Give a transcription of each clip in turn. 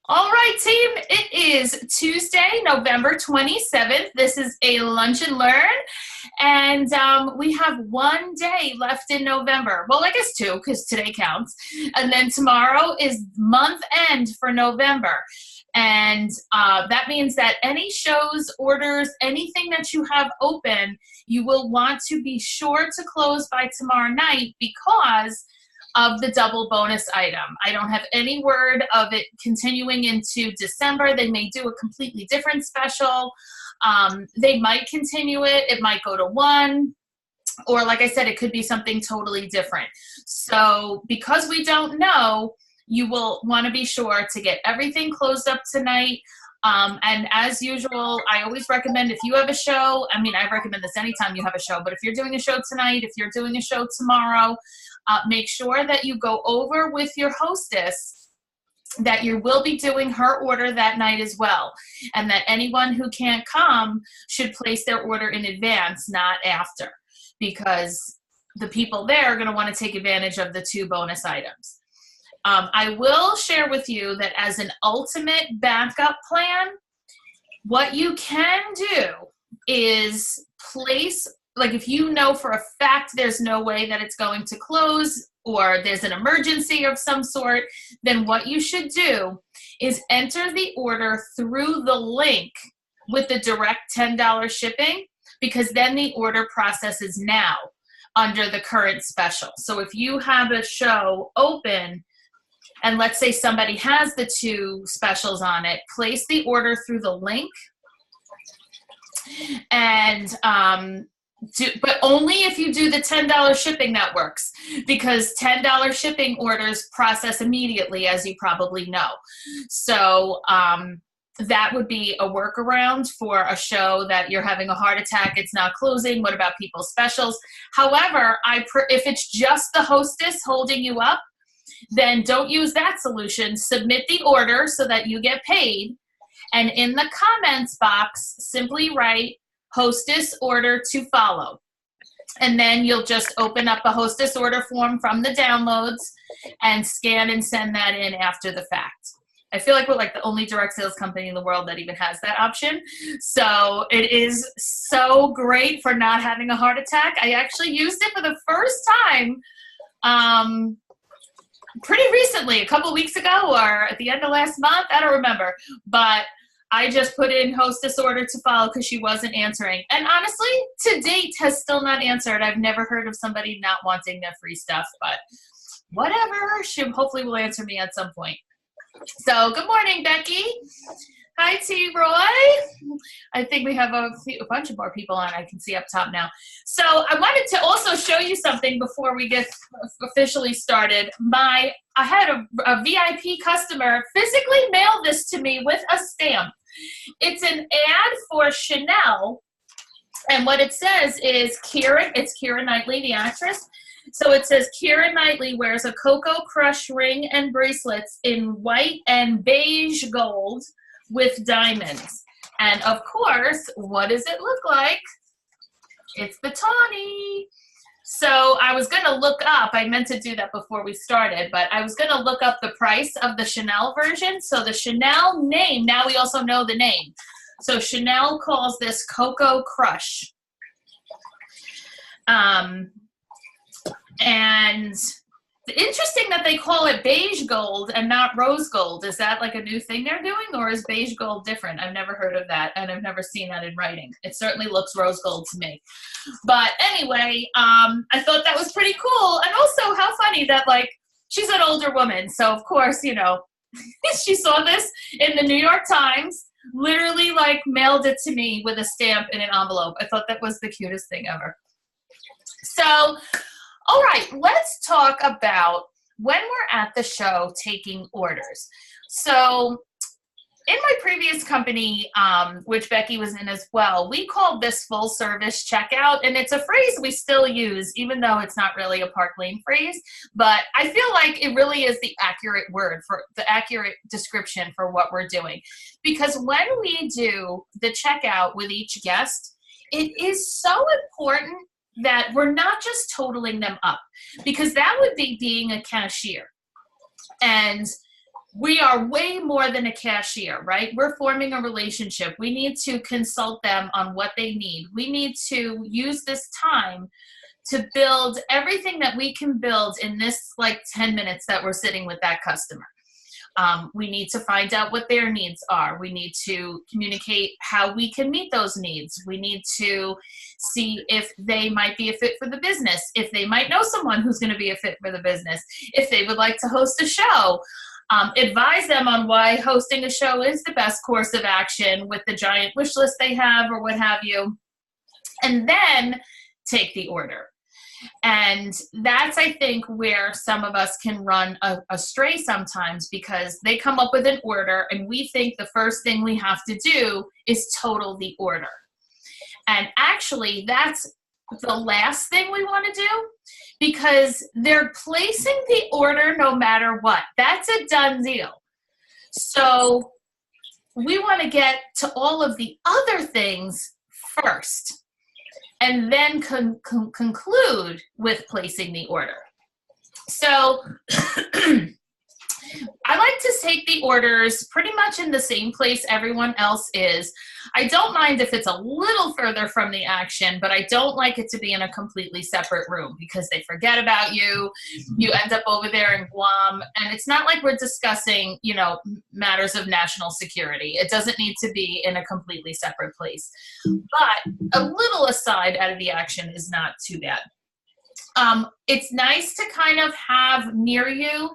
All right, team. It is Tuesday, November 27th. This is a Lunch and Learn, and we have one day left in November. Well, I guess two, because today counts. And then tomorrow is month end for November. And that means that any shows, orders, anything that you have open, you will want to be sure to close by tomorrow night because of the double bonus item. I don't have any word of it continuing into December. They may do a completely different special. They might continue it. It might go to one. Or like I said, it could be something totally different. So because we don't know, you will want to be sure to get everything closed up tonight. And as usual, I always recommend if you have a show, I recommend this anytime you have a show, but if you're doing a show tonight, if you're doing a show tomorrow, make sure that you go over with your hostess that you will be doing her order that night as well. And that anyone who can't come should place their order in advance, not after, because the people there are going to want to take advantage of the two bonus items. I will share with you that as an ultimate backup plan, what you can do is place, like if you know for a fact there's no way that it's going to close or there's an emergency of some sort, then what you should do is enter the order through the link with the direct $10 shipping, because then the order processes now under the current special. So if you have a show open, and let's say somebody has the two specials on it, place the order through the link, and but only if you do the $10 shipping that works, because $10 shipping orders process immediately, as you probably know. So that would be a workaround for a show that you're having a heart attack, it's not closing. What about people's specials? However, if it's just the hostess holding you up, then don't use that solution. Submit the order so that you get paid. And in the comments box, simply write hostess order to follow. And then you'll just open up a hostess order form from the downloads and scan and send that in after the fact. I feel like we're like the only direct sales company in the world that even has that option. So it is so great for not having a heart attack. I actually used it for the first time pretty recently, a couple weeks ago or at the end of last month. I don't remember. But I just put in hostess order to follow because she wasn't answering. And honestly, to date, has still not answered. I've never heard of somebody not wanting their free stuff, but whatever. She hopefully will answer me at some point. So good morning, Becky. Hi, T. Roy. I think we have a bunch of more people on. I can see up top now. So I wanted to also show you something before we get officially started. I had a VIP customer physically mail this to me with a stamp. It's an ad for Chanel, and what it says is it's Keira Knightley, the actress. So it says Keira Knightley wears a Cocoa Crush ring and bracelets in white and beige gold with diamonds. And of course, what does it look like? It's the Tawny. So I was going to look up, I meant to do that before we started, but I was going to look up the price of the Chanel version. So the Chanel name, now we also know the name. So Chanel calls this Cocoa Crush. And interesting that they call it beige gold and not rose gold. Is that like a new thing they're doing, or is beige gold different? I've never heard of that, and I've never seen that in writing. It certainly looks rose gold to me. But anyway, I thought that was pretty cool. And also how funny that, like, she's an older woman. So, of course, you know, she saw this in the New York Times, literally, like, mailed it to me with a stamp in an envelope. I thought that was the cutest thing ever. So, all right, let's talk about when we're at the show taking orders. So in my previous company, which Becky was in as well, we called this full service checkout, and it's a phrase we still use, even though it's not really a Park Lane phrase, but I feel like it really is the accurate word for the accurate description for what we're doing. Because when we do the checkout with each guest, it is so important that we're not just totaling them up, because that would be being a cashier. And we are way more than a cashier, right? We're forming a relationship. We need to consult them on what they need. We need to use this time to build everything that we can build in this like 10 minutes that we're sitting with that customer. We need to find out what their needs are. We need to communicate how we can meet those needs. We need to see if they might be a fit for the business, if they might know someone who's going to be a fit for the business, if they would like to host a show. Advise them on why hosting a show is the best course of action with the giant wish list they have or what have you, and then take the order. And that's, I think, where some of us can run astray sometimes, because they come up with an order and we think the first thing we have to do is total the order. And actually, that's the last thing we want to do, because they're placing the order no matter what. That's a done deal. So we want to get to all of the other things first, and then conclude with placing the order. So I like to take the orders pretty much in the same place everyone else is. I don't mind if it's a little further from the action, but I don't like it to be in a completely separate room, because they forget about you. You end up over there in Guam, and it's not like we're discussing, you know, matters of national security. It doesn't need to be in a completely separate place. But a little aside out of the action is not too bad. It's nice to kind of have near you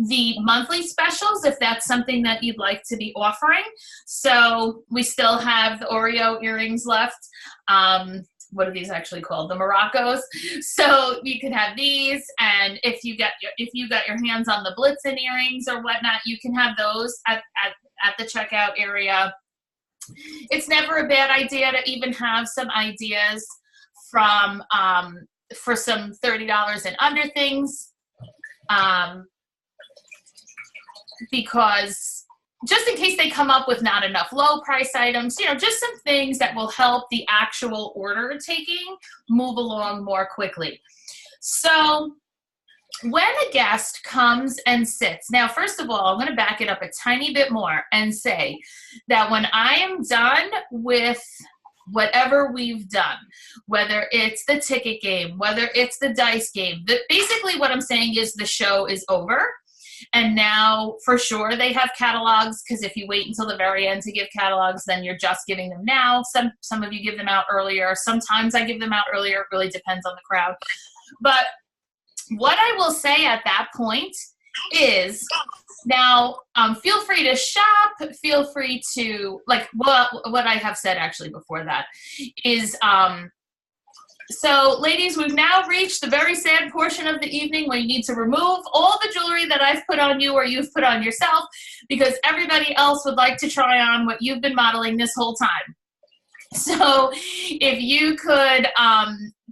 the monthly specials, if that's something that you'd like to be offering. So we still have the Oreo earrings left. What are these actually called? The Moroccos. So you can have these, and if you got your hands on the Blitzen earrings or whatnot, you can have those at the checkout area. It's never a bad idea to even have some ideas from for some $30 and under things, because just in case they come up with not enough low price items, you know, just some things that will help the actual order taking move along more quickly. So when a guest comes and sits, now, first of all, I'm going to back it up a tiny bit more and say that when I am done with whatever we've done, whether it's the ticket game, whether it's the dice game, basically what I'm saying is the show is over. And now, for sure, they have catalogs, because if you wait until the very end to give catalogs, then you're just giving them now. Some of you give them out earlier. Sometimes I give them out earlier. It really depends on the crowd. But what I will say at that point is, now, feel free to shop, feel free to, like, what I have said actually before that is, so ladies, we've now reached the very sad portion of the evening where you need to remove all the jewelry that I've put on you or you've put on yourself, because everybody else would like to try on what you've been modeling this whole time. So if you could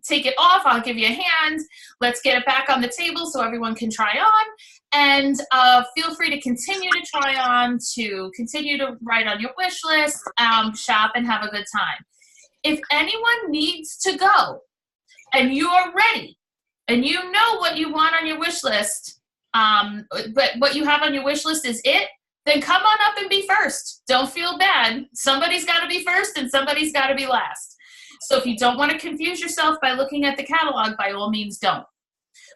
take it off, I'll give you a hand. Let's get it back on the table so everyone can try on. And feel free to continue to try on, to continue to write on your wish list, shop, and have a good time. If anyone needs to go and you're ready and you know what you want on your wish list, but what you have on your wish list is it, then come on up and be first. Don't feel bad. Somebody's got to be first and somebody's got to be last. So if you don't want to confuse yourself by looking at the catalog, by all means don't.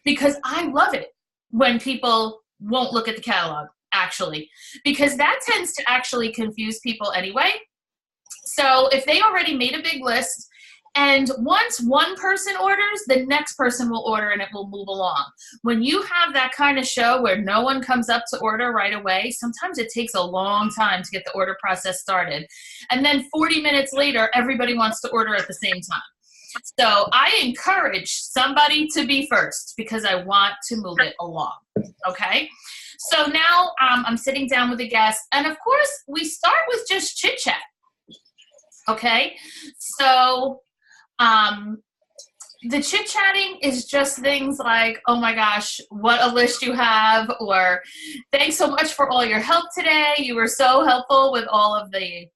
Because I love it when people won't look at the catalog, actually, because that tends to actually confuse people anyway. So if they already made a big list, and once one person orders, the next person will order and it will move along. When you have that kind of show where no one comes up to order right away, sometimes it takes a long time to get the order process started. And then 40 minutes later, everybody wants to order at the same time. So I encourage somebody to be first because I want to move it along, okay? So now I'm sitting down with a guest, and of course, we start with just chit-chat, okay? So the chit-chatting is just things like, oh my gosh, what a list you have, or thanks so much for all your help today. You were so helpful with all of the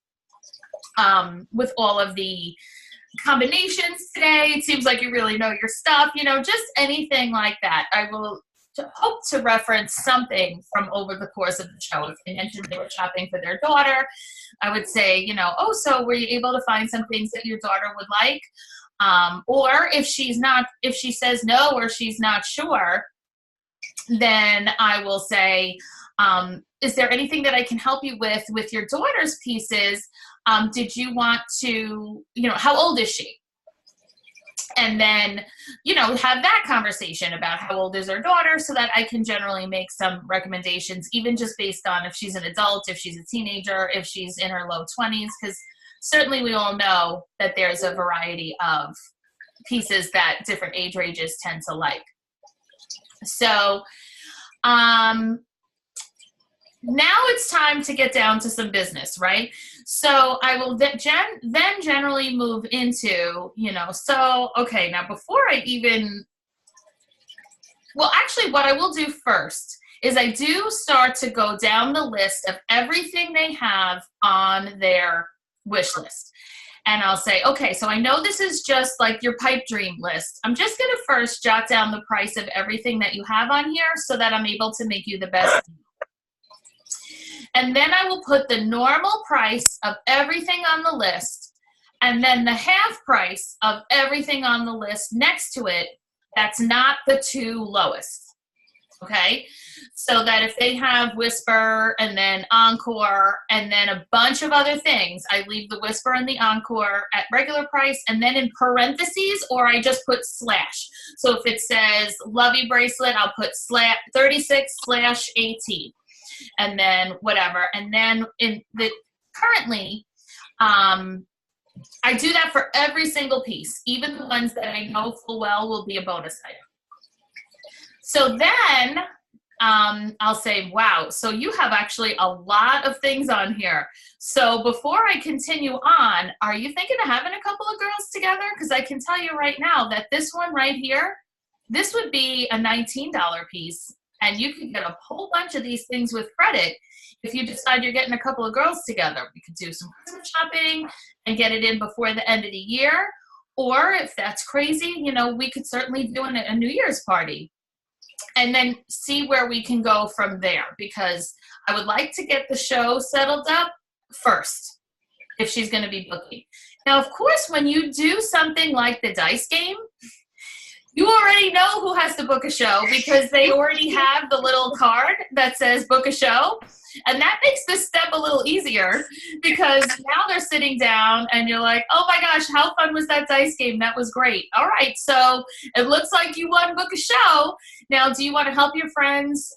combinations today. It seems like you really know your stuff, you know, just anything like that. I will hope to reference something from over the course of the show. If they mentioned they were shopping for their daughter, I would say, oh, so were you able to find some things that your daughter would like? Or if she says no, or she's not sure, then I will say, is there anything that I can help you with your daughter's pieces? Did you want to, how old is she? And then, have that conversation about how old is her daughter, so that I can generally make some recommendations, even just based on if she's an adult, if she's a teenager, if she's in her low 20s, because certainly we all know that there's a variety of pieces that different age ranges tend to like. So now it's time to get down to some business, right? So I will then generally move into, okay, now before I even, well, actually what I will do first is I do start to go down the list of everything they have on their wish list. And I'll say, okay, so I know this is just like your pipe dream list. I'm just going to first jot down the price of everything that you have on here so that I'm able to make you the best deal. And then I will put the normal price of everything on the list, and then the half price of everything on the list next to it that's not the two lowest. Okay? So that if they have Whisper and then Encore and then a bunch of other things, I leave the Whisper and the Encore at regular price, and then in parentheses, or I just put slash. So if it says Lovey bracelet, I'll put 36/18. And then whatever. And then currently, I do that for every single piece, even the ones that I know full well will be a bonus item. So then I'll say, wow, so you have actually a lot of things on here. So before I continue on, are you thinking of having a couple of girls together? Because I can tell you right now that this one right here, this would be a $19 piece. And you can get a whole bunch of these things with credit if you decide you're getting a couple of girls together. We could do some Christmas shopping and get it in before the end of the year. Or if that's crazy, we could certainly do a New Year's party. And then see where we can go from there. Because I would like to get the show settled up first, if she's going to be booking. Now, of course, when you do something like the dice game, you already know who has to book a show because they already have the little card that says book a show. And that makes this step a little easier because now they're sitting down and you're like, oh my gosh, how fun was that dice game? That was great. All right, so it looks like you won book a show. Now, do you want to help your friends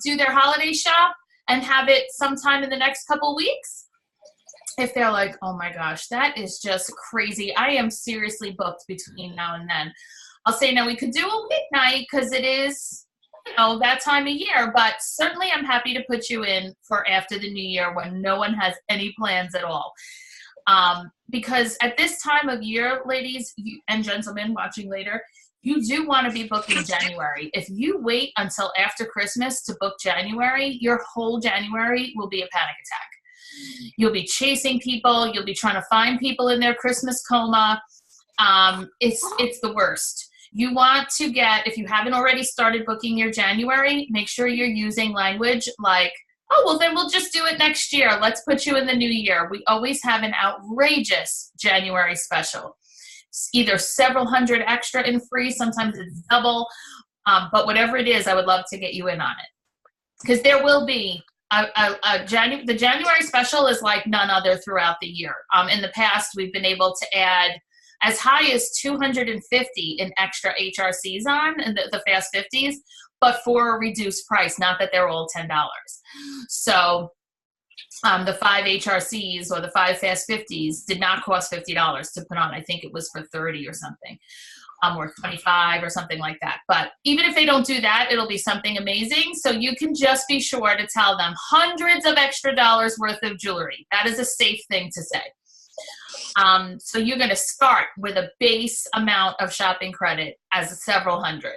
do their holiday shop and have it sometime in the next couple weeks? If they're like, oh my gosh, that is just crazy. I am seriously booked between now and then. I'll say, no, we could do a weeknight because it is, that time of year. But certainly I'm happy to put you in for after the new year when no one has any plans at all. Because at this time of year, ladies and gentlemen watching later, you do want to be booking January. If you wait until after Christmas to book January, your whole January will be a panic attack. You'll be chasing people. You'll be trying to find people in their Christmas coma. It's the worst. You want to get, if you haven't already started booking your January, make sure you're using language like, oh, well, then we'll just do it next year. Let's put you in the new year. We always have an outrageous January special. It's either several hundred extra in free, sometimes it's double, but whatever it is, I would love to get you in on it. Because there will be the January special is like none other throughout the year. In the past, we've been able to add as high as 250 in extra HRCs on in the Fast 50s, but for a reduced price, not that they're all $10. So the 5 HRCs or the 5 Fast 50s did not cost $50 to put on. I think it was for 30 or something, or 25 or something like that. But even if they don't do that, it'll be something amazing. So you can just be sure to tell them hundreds of extra dollars worth of jewelry. That is a safe thing to say. So you're going to start with a base amount of shopping credit as several hundred.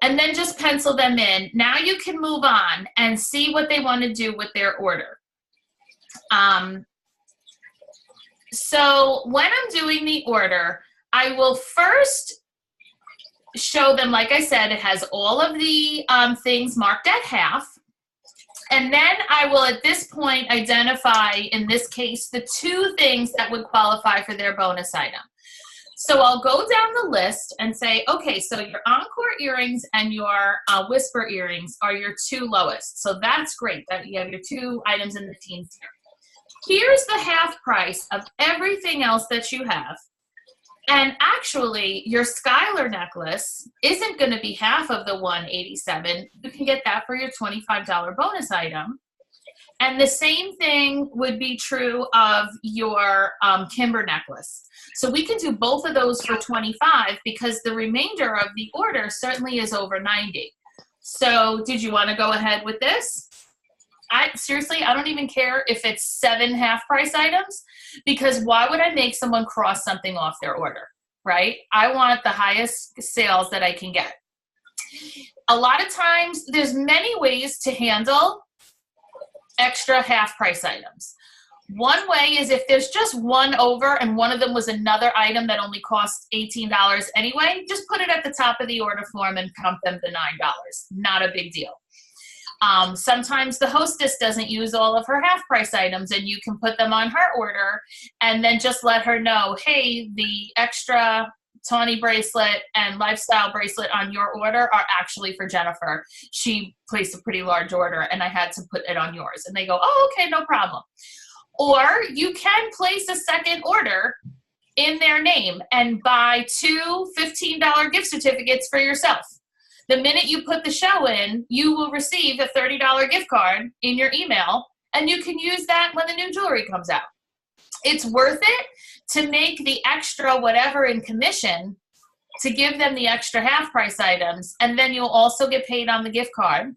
And then just pencil them in. Now you can move on and see what they want to do with their order. So when I'm doing the order, I will first show them, like I said, it has all of the things marked at half. And then I will, at this point, identify, in this case, the 2 things that would qualify for their bonus item. So I'll go down the list and say, okay, so your Encore earrings and your Whisper earrings are your 2 lowest. So that's great that you have your 2 items in the teens here. Here's the half price of everything else that you have. And actually, your Skylar necklace isn't going to be half of the $187. You can get that for your $25 bonus item. And the same thing would be true of your Kimber necklace. So we can do both of those for $25 because the remainder of the order certainly is over $90. So did you want to go ahead with this? Seriously, I don't even care if it's 7 half-price items, because why would I make someone cross something off their order, right? I want the highest sales that I can get. A lot of times, there's many ways to handle extra half-price items. One way is if there's just one over and one of them was another item that only cost $18 anyway, just put it at the top of the order form and count them to $9. Not a big deal. Sometimes the hostess doesn't use all of her half-price items, and you can put them on her order and then just let her know, hey, the extra Tawny bracelet and lifestyle bracelet on your order are actually for Jennifer. She placed a pretty large order and I had to put it on yours. And they go, oh, okay, no problem. Or you can place a second order in their name and buy 2 $15 gift certificates for yourself. The minute you put the show in, you will receive a $30 gift card in your email, and you can use that when the new jewelry comes out. It's worth it to make the extra whatever in commission to give them the extra half-price items, and then you'll also get paid on the gift card,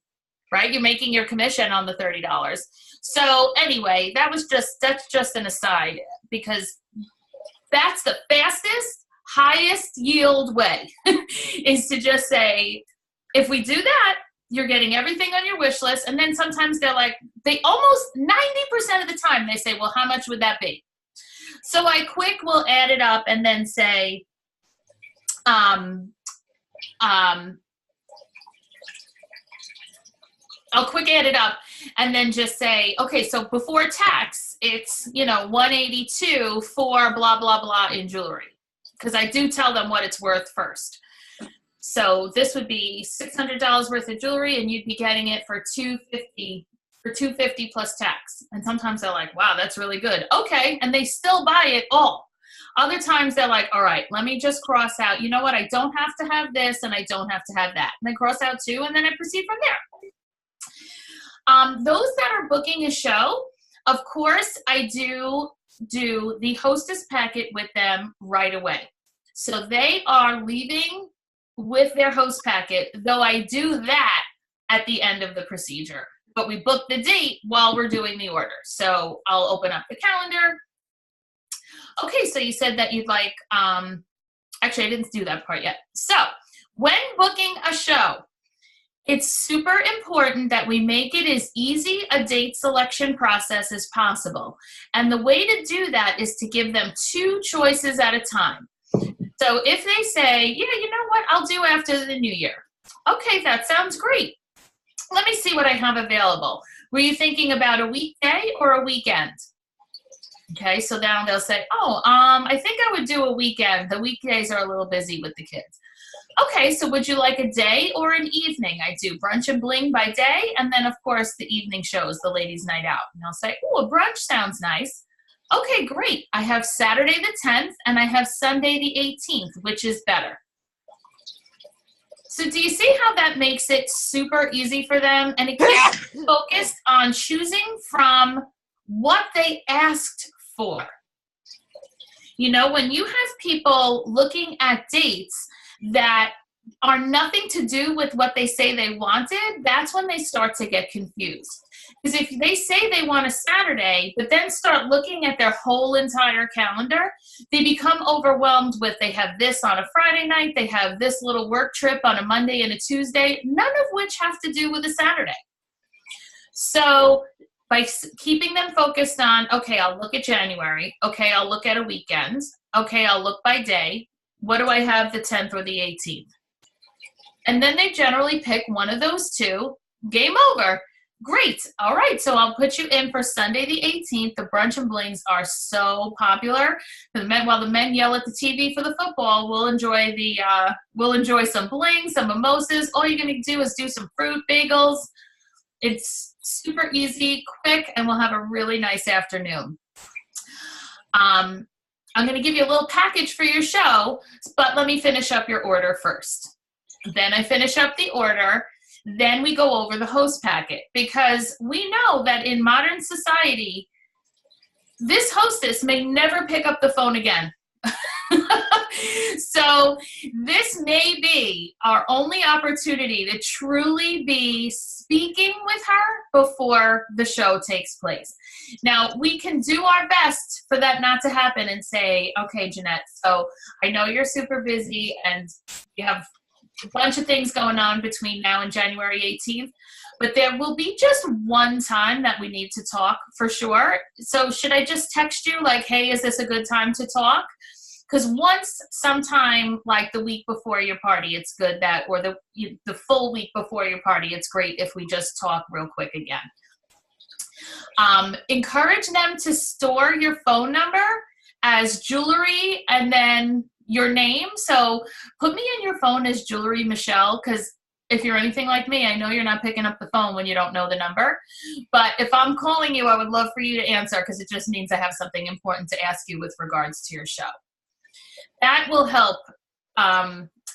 right? You're making your commission on the $30. So anyway, that's just an aside, because that's the fastest, highest yield way is to just say, if we do that, you're getting everything on your wish list. And then sometimes they almost 90% of the time they say, well, how much would that be? So I quick will add it up and then say, I'll quick add it up and then just say, okay, so before tax, it's, $182 for blah, blah, blah in jewelry. Because I do tell them what it's worth first. So this would be $600 worth of jewelry, and you'd be getting it for $250 plus tax. And sometimes they're like, wow, that's really good. Okay, and they still buy it all. Other times they're like, all right, let me just cross out, you know what, I don't have to have this and I don't have to have that. And then cross out 2, and then I proceed from there. Those that are booking a show, of course, I do the hostess packet with them right away. So they are leaving with their host packet, though I do that at the end of the procedure. But we book the date while we're doing the order. So I'll open up the calendar. Okay, so you said that you'd like, actually I didn't do that part yet. So when booking a show, it's super important that we make it as easy a date selection process as possible. And the way to do that is to give them 2 choices at a time. So if they say, yeah, you know what, I'll do after the new year. Okay, that sounds great. Let me see what I have available. Were you thinking about a weekday or a weekend? Okay, so now they'll say, oh, I think I would do a weekend. The weekdays are a little busy with the kids. Okay, so would you like a day or an evening? I do brunch and bling by day, and then, of course, the evening shows, the ladies' night out. And they'll say, oh, a brunch sounds nice. Okay, great. I have Saturday the 10th, and I have Sunday the 18th, which is better. So do you see how that makes it super easy for them? And it keeps them focused on choosing from what they asked for. When you have people looking at dates that are nothing to do with what they say they wanted, that's when they start to get confused. Because if they say they want a Saturday, but then start looking at their whole entire calendar, they become overwhelmed with, they have this on a Friday night, they have this little work trip on a Monday and a Tuesday, none of which have to do with a Saturday. So by keeping them focused on, okay, I'll look at January, okay, I'll look at a weekend, okay, I'll look by day, what do I have the 10th or the 18th? And then they generally pick one of those two. Game over. Great. All right. So I'll put you in for Sunday the 18th. The brunch and blings are so popular. While the men yell at the TV for the football, we'll enjoy some blings, some mimosas. All you're going to do is do some fruit bagels. It's super easy, quick, and we'll have a really nice afternoon. I'm going to give you a little package for your show, but let me finish up your order first. Then I finish up the order. Then we go over the host packet, because we know that in modern society, this hostess may never pick up the phone again. So this may be our only opportunity to truly be speaking with her before the show takes place. Now, we can do our best for that not to happen and say, okay, Jeanette, so I know you're super busy and you have a bunch of things going on between now and January 18th, but there will be just one time that we need to talk for sure. So should I just text you like, hey, is this a good time to talk? Because once sometime like the week before your party, it's good that, or the full week before your party, it's great if we just talk real quick again. Encourage them to store your phone number as Jewelry and then your name. So put me in your phone as Jewelry Michelle, because if you're anything like me, I know you're not picking up the phone when you don't know the number. But if I'm calling you, I would love for you to answer, because it just means I have something important to ask you with regards to your show. That will help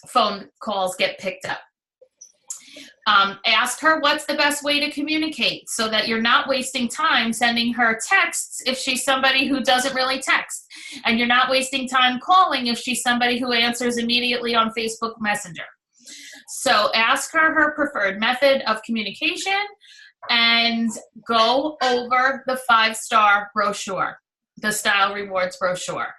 phone calls get picked up. Ask her what's the best way to communicate so that you're not wasting time sending her texts if she's somebody who doesn't really text. And you're not wasting time calling if she's somebody who answers immediately on Facebook Messenger. So ask her preferred method of communication and go over the 5-star brochure, the Style Rewards brochure.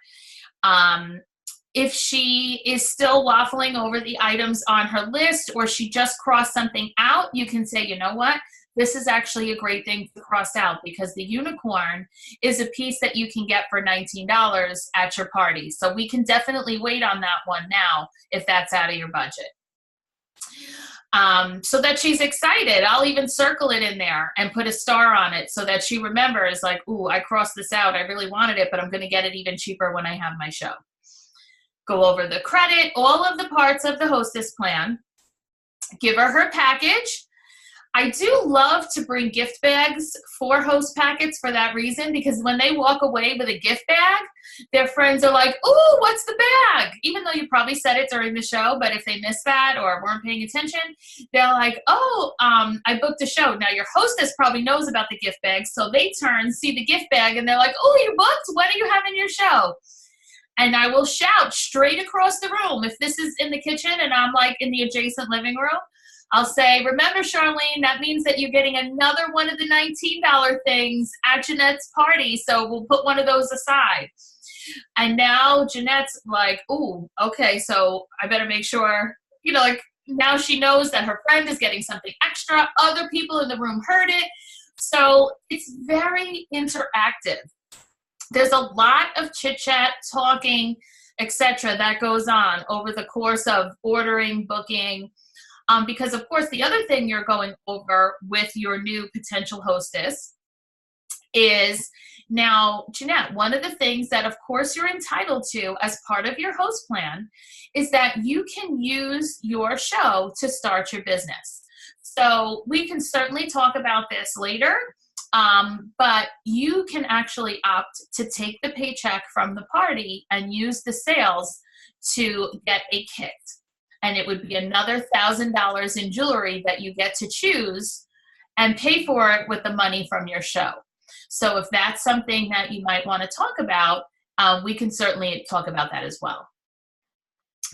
If she is still waffling over the items on her list, or she just crossed something out, you can say, you know what? This is actually a great thing to cross out, because the unicorn is a piece that you can get for $19 at your party. So we can definitely wait on that one now if that's out of your budget. So that she's excited. I'll even circle it in there and put a star on it so that she remembers, like, ooh, I crossed this out. I really wanted it, but I'm going to get it even cheaper when I have my show. Go over the credit, all of the parts of the hostess plan. Give her package. I do love to bring gift bags for host packets for that reason, because when they walk away with a gift bag, their friends are like, ooh, what's the bag? Even though you probably said it during the show, but if they missed that or weren't paying attention, they're like, oh, I booked a show. Now your hostess probably knows about the gift bag, so they turn, see the gift bag, and they're like, oh, you booked? When are you having your show? And I will shout straight across the room. If this is in the kitchen and I'm like in the adjacent living room, I'll say, remember, Charlene, that means that you're getting another one of the $19 things at Jeanette's party. So we'll put one of those aside. And now Jeanette's like, ooh, okay, so I better make sure, like now she knows that her friend is getting something extra. Other people in the room heard it. So it's very interactive. There's a lot of chit-chat, talking, etc. that goes on over the course of ordering, booking, because, of course, the other thing you're going over with your new potential hostess is, now, Jeanette, one of the things that, of course, you're entitled to as part of your host plan is that you can use your show to start your business. So we can certainly talk about this later. But you can actually opt to take the paycheck from the party and use the sales to get a kit. And it would be another $1,000 in jewelry that you get to choose and pay for it with the money from your show. So if that's something that you might want to talk about, we can certainly talk about that as well.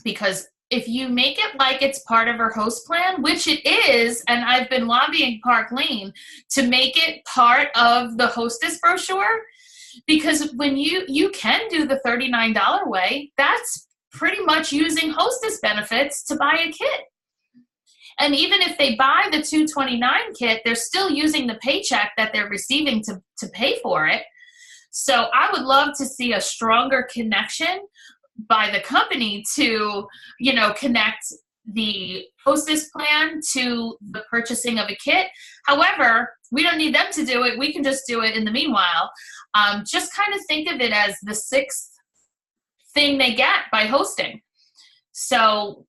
Because if you make it like it's part of her host plan, which it is, and I've been lobbying Park Lane to make it part of the hostess brochure, because when you can do the $39 way, that's pretty much using hostess benefits to buy a kit. And even if they buy the $229 kit, they're still using the paycheck that they're receiving to pay for it. So I would love to see a stronger connection by the company to, connect the hostess plan to the purchasing of a kit. However, we don't need them to do it. We can just do it in the meanwhile. Just kind of think of it as the sixth thing they get by hosting. So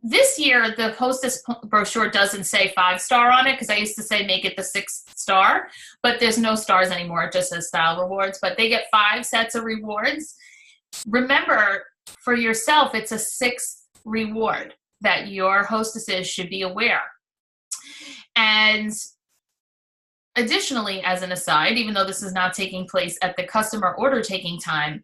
this year, the hostess brochure doesn't say 5-star on it, because I used to say make it the 6th star, but there's no stars anymore. It just says style rewards, but they get 5 sets of rewards. Remember, for yourself, it's a 6th reward that your hostesses should be aware. And additionally, as an aside, even though this is not taking place at the customer order taking time,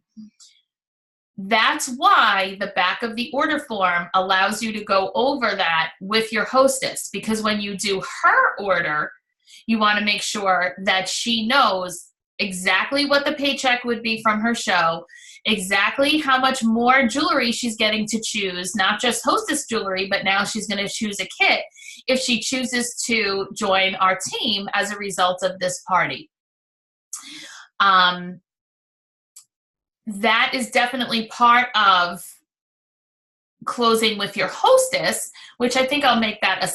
that's why the back of the order form allows you to go over that with your hostess, because when you do her order, you want to make sure that she knows exactly what the paycheck would be from her show, exactly how much more jewelry she's getting to choose, not just hostess jewelry, but now she's going to choose a kit if she chooses to join our team as a result of this party. That is definitely part of closing with your hostess, which I think I'll make that a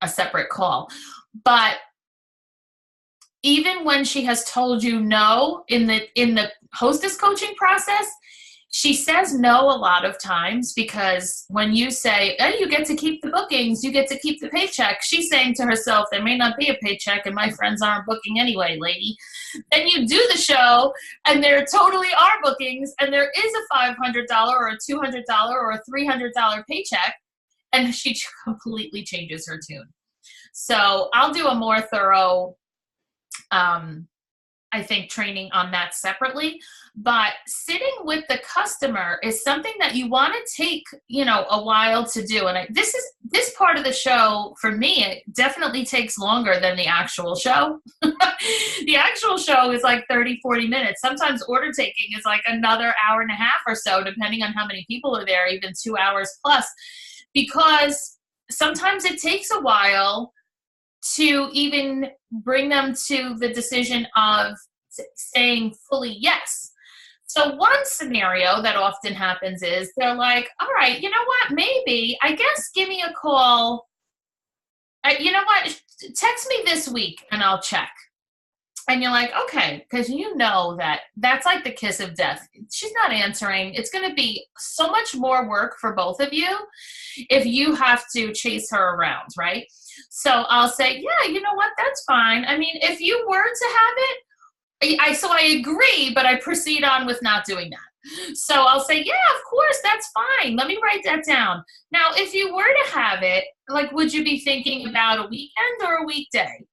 separate call. But even when she has told you no in the hostess coaching process, she says no a lot of times, because when you say, oh, you get to keep the bookings, you get to keep the paycheck, she's saying to herself, there may not be a paycheck and my friends aren't booking anyway, lady. Then you do the show and there totally are bookings and there is a $500 or a $200 or a $300 paycheck, and she completely changes her tune. So I'll do a more thorough I think training on that separately, but sitting with the customer is something that you want to take, a while to do. And this part of the show for me, it definitely takes longer than the actual show. The actual show is like 30, 40 minutes. Sometimes order taking is like another hour and a half or so, depending on how many people are there, even 2 hours plus, because sometimes it takes a while to even bring them to the decision of saying fully yes. So one scenario that often happens is they're like, all right, you know what, maybe, I guess give me a call. You know what, text me this week and I'll check. And you're like, okay, because that's like the kiss of death. She's not answering. It's going to be so much more work for both of you if you have to chase her around, right? So I'll say, yeah, you know what, that's fine. I mean, if you were to have it, I agree, but I proceed on with not doing that. So I'll say, yeah, of course, that's fine. Let me write that down. Now, if you were to have it, like, would you be thinking about a weekend or a weekday?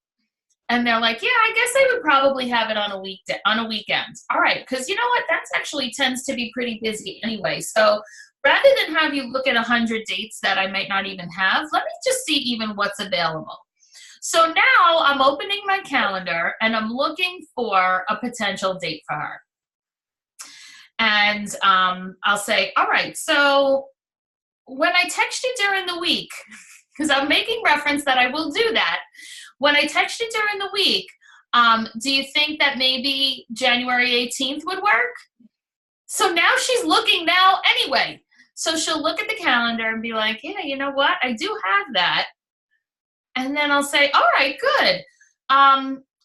And they're like, yeah, I guess I would probably have it on a weekend. All right, because you know what? That's actually tends to be pretty busy anyway. So rather than have you look at 100 dates that I might not even have, let me just see even what's available. So now I'm opening my calendar and I'm looking for a potential date for her. And I'll say, all right, so when I text you during the week, because I'm making reference that I will do that, when I text you during the week, do you think that maybe January 18th would work? So now she's looking now anyway. So she'll look at the calendar and be like, yeah, you know what? I do have that. And then I'll say, all right, good.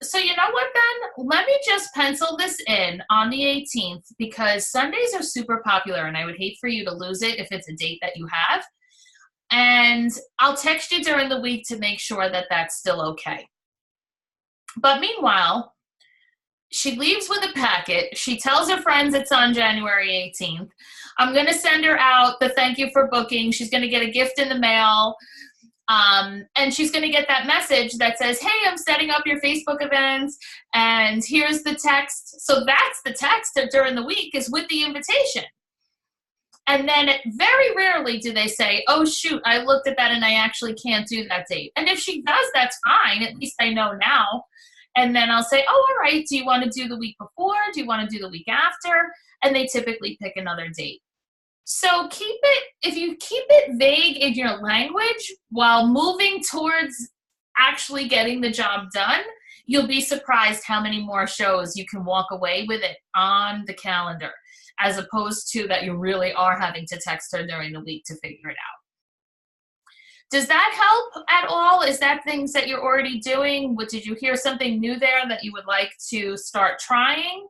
So you know what then? Let me just pencil this in on the 18th, because Sundays are super popular and I would hate for you to lose it if it's a date that you have. And I'll text you during the week to make sure that that's still okay. But meanwhile, she leaves with a packet. She tells her friends it's on January 18th. I'm going to send her out the thank you for booking. She's going to get a gift in the mail. And she's going to get that message that says, hey, I'm setting up your Facebook events and here's the text. So that's the text during the week is with the invitation. And then very rarely do they say, oh, shoot, I looked at that and I actually can't do that date. And if she does, that's fine. At least I know now. And then I'll say, oh, all right, do you want to do the week before? Do you want to do the week after? And they typically pick another date. So if you keep it vague in your language while moving towards actually getting the job done, you'll be surprised how many more shows you can walk away with it on the calendar, as opposed to that you really are having to text her during the week to figure it out. Does that help at all? Is that things that you're already doing? Did you hear something new there that you would like to start trying?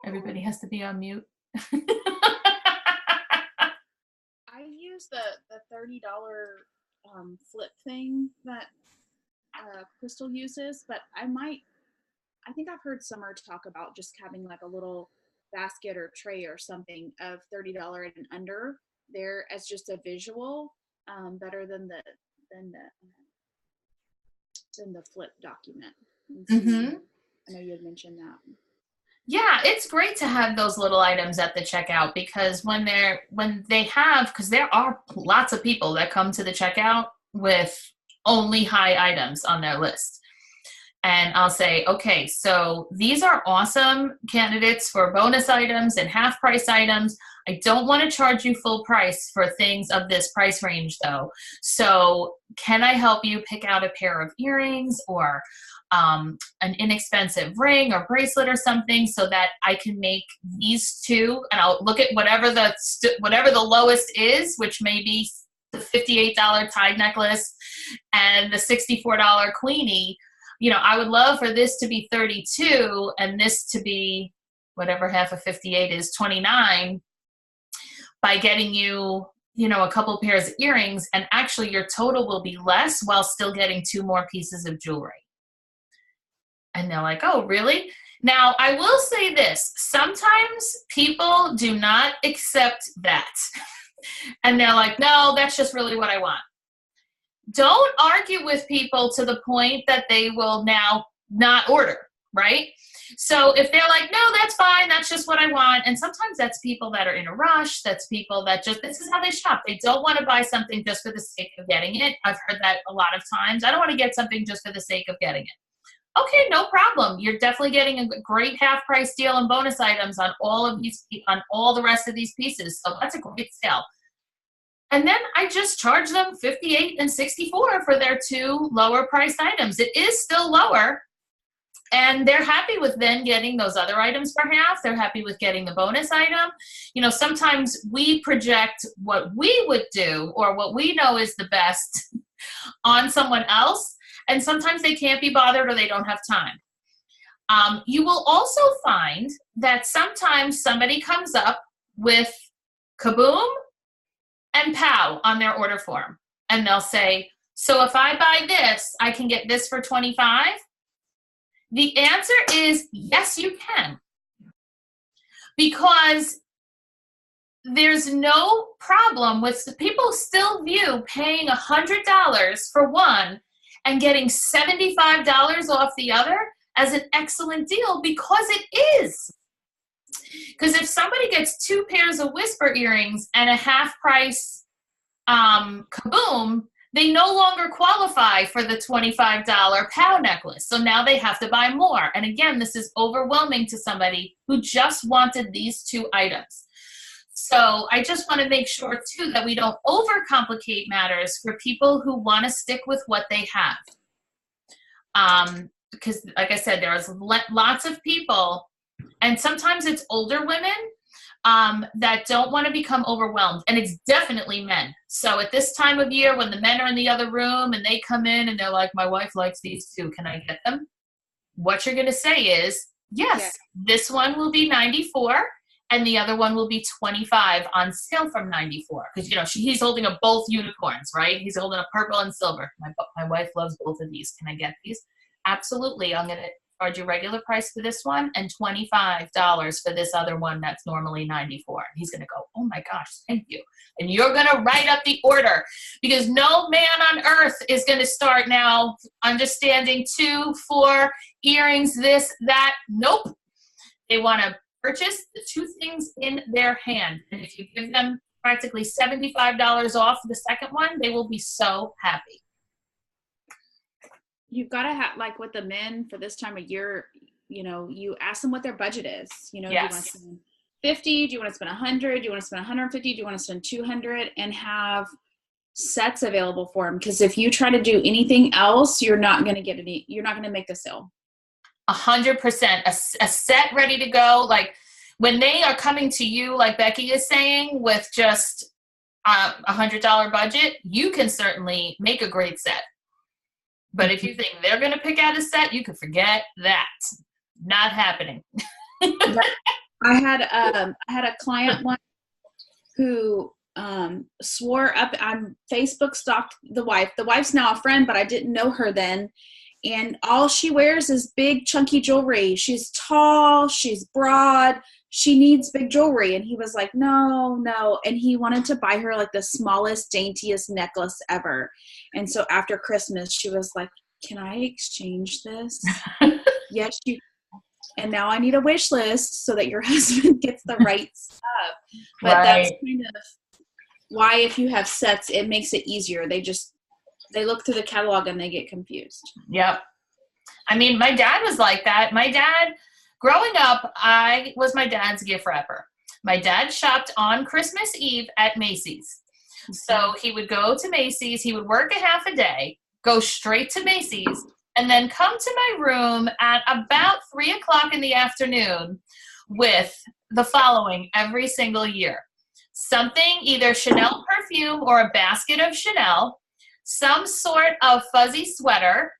Everybody has to be on mute. I use the $30 flip thing that Crystal uses, but I think I've heard Summer talk about just having like a little basket or tray or something of $30 and under there as just a visual, better than than the the flip document. So Mm-hmm. I know you had mentioned that. Yeah, it's great to have those little items at the checkout, because when they have, because there are lots of people that come to the checkout with only high items on their list. And I'll say, okay, so these are awesome candidates for bonus items and half price items. I don't want to charge you full price for things of this price range though. So can I help you pick out a pair of earrings or an inexpensive ring or bracelet or something, so that I can make these two, and I'll look at whatever the lowest is, which may be the $58 tide necklace and the $64 queenie. You know, I would love for this to be 32 and this to be whatever half of 58 is, 29, by getting you, you know, a couple pairs of earrings, and actually your total will be less while still getting 2 more pieces of jewelry. And they're like, oh, really? Now, I will say this. Sometimes people do not accept that. And they're like, no, that's just really what I want. Don't argue with people to the point that they will now not order, right? So if they're like, no, that's fine, that's just what I want. And sometimes that's people that are in a rush. That's people that just, this is how they shop. They don't want to buy something just for the sake of getting it. I've heard that a lot of times. I don't want to get something just for the sake of getting it. Okay, no problem. You're definitely getting a great half price deal and bonus items on all of these, on all the rest of these pieces. So that's a great sale. And then I just charge them $58 and $64 for their 2 lower priced items. It is still lower, and they're happy with then getting those other items for half. They're happy with getting the bonus item. You know, sometimes we project what we would do or what we know is the best on someone else, and sometimes they can't be bothered or they don't have time. You will also find that sometimes somebody comes up with Kaboom and POW on their order form, and they'll say, so if I buy this, I can get this for 25? The answer is yes, you can. Because there's no problem with, people still view paying $100 for one and getting $75 off the other as an excellent deal, because it is. Because if somebody gets 2 pairs of Whisper earrings and a half price Kaboom, they no longer qualify for the $25 POW necklace. So now they have to buy more. And again, this is overwhelming to somebody who just wanted these 2 items. So I just want to make sure too that we don't overcomplicate matters for people who want to stick with what they have. Because like I said, there's lots of people, and sometimes it's older women that don't want to become overwhelmed. And it's definitely men. So at this time of year, when the men are in the other room and they come in and they're like, my wife likes these 2, can I get them? What you're going to say is, yes, this one will be 94 and the other one will be 25 on sale from 94. Because, you know, he's holding up both unicorns, right? He's holding up purple and silver. My wife loves both of these. Can I get these? Absolutely. I'm going to charge you regular price for this one and $25 for this other one that's normally 94. And he's going to go, oh my gosh, thank you. And you're going to write up the order, because no man on earth is going to start now understanding 2, 4 earrings, this, that. Nope. They want to purchase the 2 things in their hand. And if you give them practically $75 off the second one, they will be so happy. You've got to have, like with the men for this time of year, you know, you ask them what their budget is. You know, yes. you want 50? Do you want to spend 100? Do you want to spend 150? Do you want to spend 200? And have sets available for them. Because if you try to do anything else, you're not going to get any. You're not going to make the sale. 100%. A set ready to go. Like when they are coming to you, like Becky is saying, with just $100 budget, you can certainly make a great set. But if you think they're going to pick out a set, you can forget that. Not happening. I had a client once who swore up on Facebook, stalked the wife. The wife's now a friend, but I didn't know her then. And all she wears is big chunky jewelry. She's tall, she's broad, she needs big jewelry. And he was like, no. And he wanted to buy her like the smallest, daintiest necklace ever. And so after Christmas, she was like, can I exchange this? Yes, you. And now I need a wish list so that your husband gets the right stuff. But that's kind of why, if you have sets, it makes it easier. They look through the catalog and they get confused. Yep. I mean, my dad was like that. My dad, growing up, I was my dad's gift wrapper. My dad shopped on Christmas Eve at Macy's. So he would go to Macy's, he would work a half a day, go straight to Macy's, and then come to my room at about 3 o'clock in the afternoon with the following every single year. Something, either Chanel perfume or a basket of Chanel, some sort of fuzzy sweater,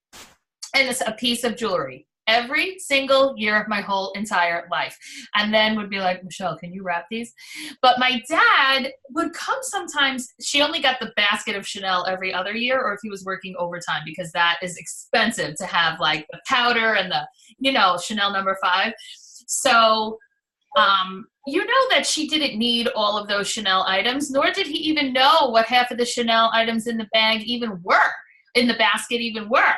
and a piece of jewelry. Every single year of my whole entire life. And then would be like, Michelle, can you wrap these? But my dad would come sometimes. She only got the basket of Chanel every other year, or if he was working overtime, because that is expensive to have, like the powder and the, Chanel number 5. So, that she didn't need all of those Chanel items, nor did he even know what half of the Chanel items in the bag even were, in the basket even were.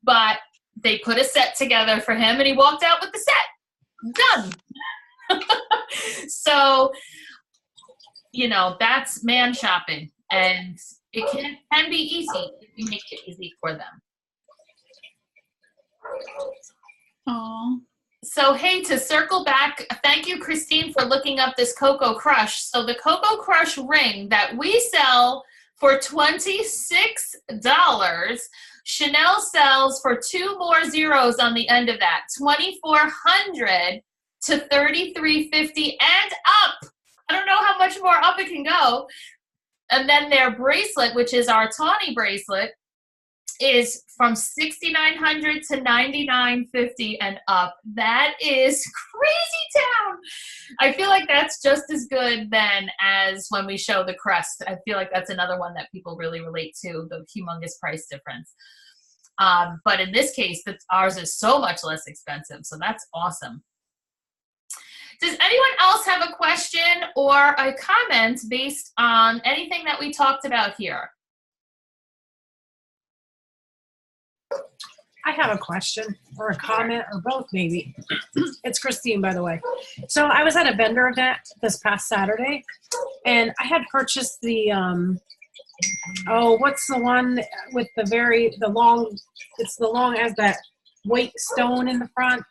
But they put a set together for him and he walked out with the set. Done. So, that's man shopping, and it can be easy if you make it easy for them. Aww. So, hey, to circle back, thank you, Christine, for looking up this Coco Crush. So the Coco Crush ring that we sell for $26, Chanel sells for 2 more zeros on the end of that, $2,400 to $3,350 and up. I don't know how much more up it can go. And then their bracelet, which is our tawny bracelet, is from $6,900 to $9,950 and up. That is crazy town. I feel like that's just as good then as when we show the crest. I feel like that's another one that people really relate to, the humongous price difference. But in this case, ours is so much less expensive. So that's awesome. Does anyone else have a question or a comment based on anything that we talked about here? I have a question or a comment or both maybe. It's Christine, by the way. So I was at a vendor event this past Saturday, and I had purchased the, what's the one with the long, it's the long as that white stone in the front,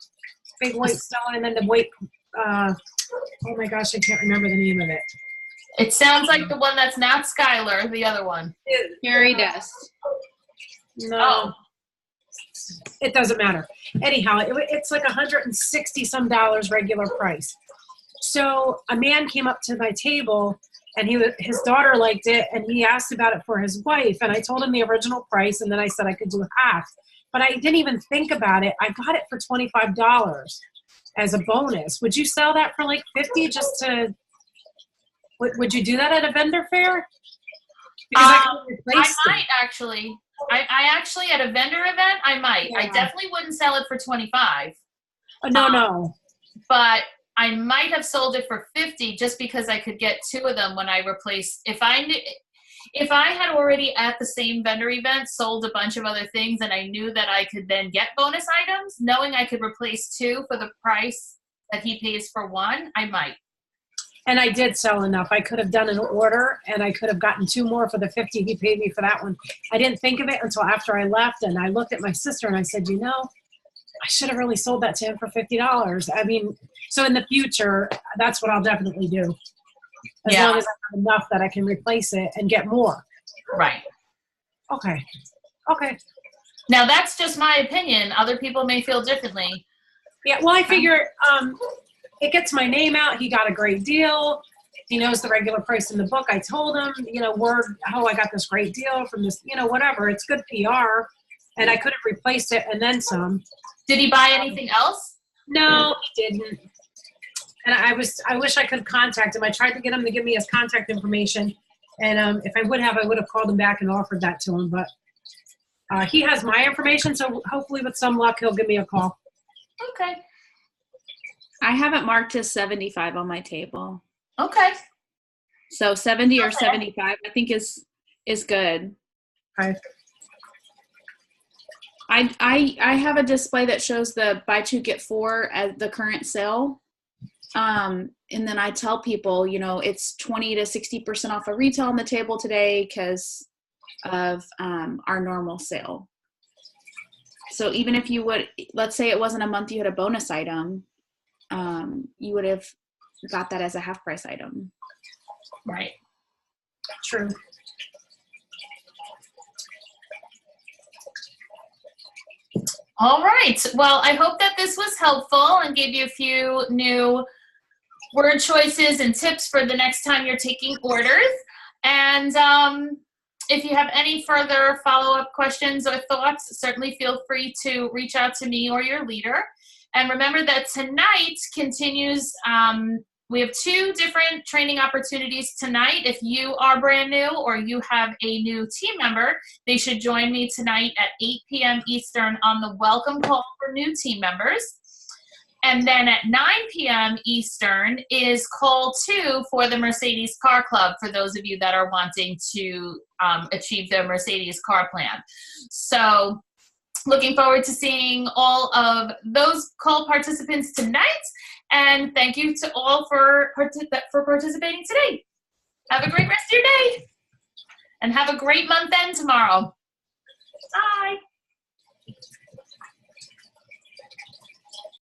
big white stone, and then the white, oh my gosh, I can't remember the name of it. It sounds like the one that's not Skylar, the other one. Fairy dust. No. Oh. It doesn't matter. Anyhow, it's like $160 some regular price. So a man came up to my table, and his daughter liked it, and he asked about it for his wife. And I told him the original price, and then I said I could do half. But I didn't even think about it. I got it for $25 as a bonus. Would you sell that for like $50 just to? Would you do that at a vendor fair? Because I might actually. I actually, at a vendor event, I might. Yeah. I definitely wouldn't sell it for $25. No. But I might have sold it for $50 just because I could get 2 of them when I replaced. If I had already at the same vendor event sold a bunch of other things and I knew that I could then get bonus items, knowing I could replace 2 for the price that he pays for 1, I might. And I did sell enough. I could have done an order, and I could have gotten 2 more for the $50 he paid me for that one. I didn't think of it until after I left, and I looked at my sister and I said, I should have really sold that to him for $50. I mean, So in the future, that's what I'll definitely do. As Yeah. long as I have enough that I can replace it and get more. Right. Okay. Okay. Now that's just my opinion. Other people may feel differently. Yeah, well, I figure it gets my name out. He got a great deal. He knows the regular price in the book. I told him, word, I got this great deal from this, whatever. It's good PR. And I could have replaced it and then some. Did he buy anything else? No, he didn't. And I wish I could contact him. I tried to get him to give me his contact information. And if I would have called him back and offered that to him. But he has my information, so hopefully with some luck, he'll give me a call. Okay. I have it marked as 75 on my table. Okay. So 70 or Okay. 75, I think is good. Okay. I have a display that shows the buy two get four at the current sale. And then I tell people, it's 20 to 60% off of retail on the table today because of our normal sale. So even if you would, let's say it wasn't a month you had a bonus item, you would have got that as a half price item. Right. True. All right. Well, I hope that this was helpful and gave you a few new word choices and tips for the next time you're taking orders. And if you have any further follow-up questions or thoughts, certainly feel free to reach out to me or your leader. And remember that tonight continues, we have 2 different training opportunities tonight. If you are brand new or you have a new team member, they should join me tonight at 8 p.m. Eastern on the welcome call for new team members. And then at 9 p.m. Eastern is call 2 for the Mercedes Car Club for those of you that are wanting to achieve the Mercedes car plan. So looking forward to seeing all of those call participants tonight. And thank you to all for participating today. Have a great rest of your day. And have a great month end tomorrow. Bye.